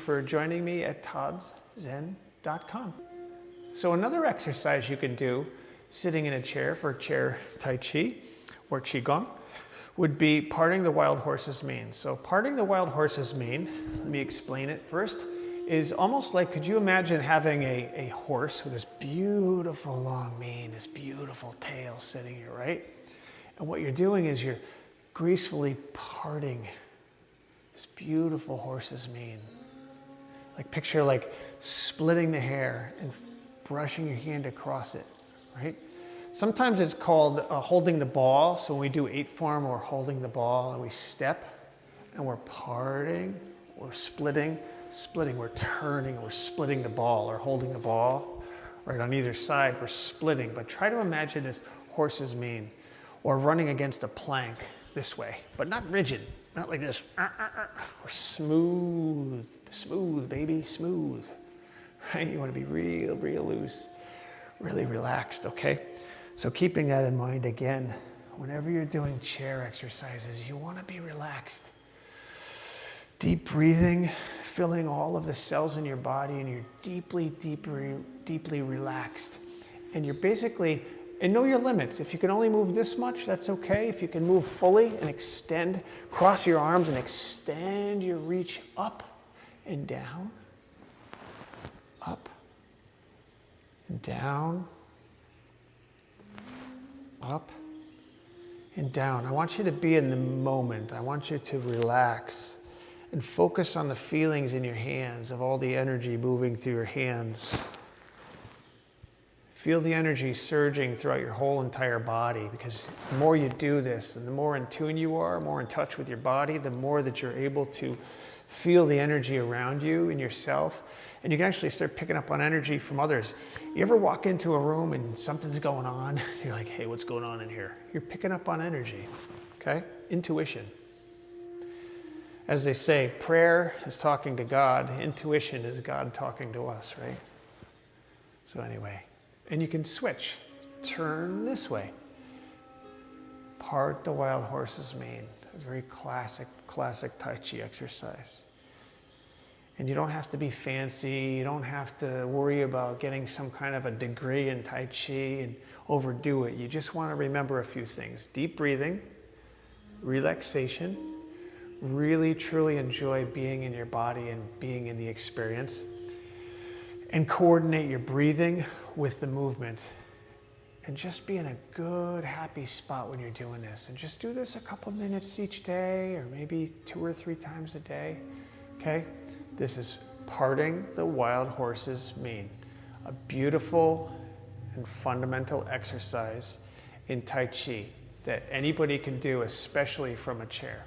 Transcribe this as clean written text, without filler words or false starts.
For joining me at toddszen.com. So another exercise you can do sitting in a chair for chair Tai Chi or Qigong would be parting the wild horse's mane. So parting the wild horse's mane, let me explain it first, is almost like, could you imagine having a horse with this beautiful long mane, this beautiful tail sitting here, right? And what you're doing is you're gracefully parting this beautiful horse's mane. Like picture like splitting the hair and brushing your hand across it, right? Sometimes it's called holding the ball. So when we do 8 form, we're holding the ball and we step and we're parting, we're splitting, we're turning, we're splitting the ball or holding the ball. Right on either side, we're splitting. But try to imagine this horse's mane or running against a plank this way, but not rigid, not like this. Or smooth, baby, smooth. Right? You want to be real loose, really relaxed, okay? So keeping that in mind again, whenever you're doing chair exercises, you want to be relaxed. Deep breathing, filling all of the cells in your body, and you're deeply relaxed. And you're basically, and know your limits. If you can only move this much, that's okay. If you can move fully and extend, cross your arms and extend your reach up and down, up and down, up and down. I want you to be in the moment. I want you to relax and focus on the feelings in your hands of all the energy moving through your hands. Feel the energy surging throughout your whole entire body, because the more you do this and the more in tune you are, more in touch with your body, the more that you're able to feel the energy around you and yourself. And you can actually start picking up on energy from others. You ever walk into a room and something's going on? You're like, hey, what's going on in here? You're picking up on energy, okay? Intuition. As they say, prayer is talking to God. Intuition is God talking to us, right? So anyway. And you can switch, turn this way. Part the wild horse's mane, a very classic Tai Chi exercise. And you don't have to be fancy, you don't have to worry about getting some kind of a degree in Tai Chi and overdo it. You just want to remember a few things. Deep breathing, relaxation, really truly enjoy being in your body and being in the experience. And coordinate your breathing with the movement. And just be in a good, happy spot when you're doing this. And just do this a couple minutes each day, or maybe 2 or 3 times a day, okay? This is parting the wild horse's mane. A beautiful and fundamental exercise in Tai Chi that anybody can do, especially from a chair.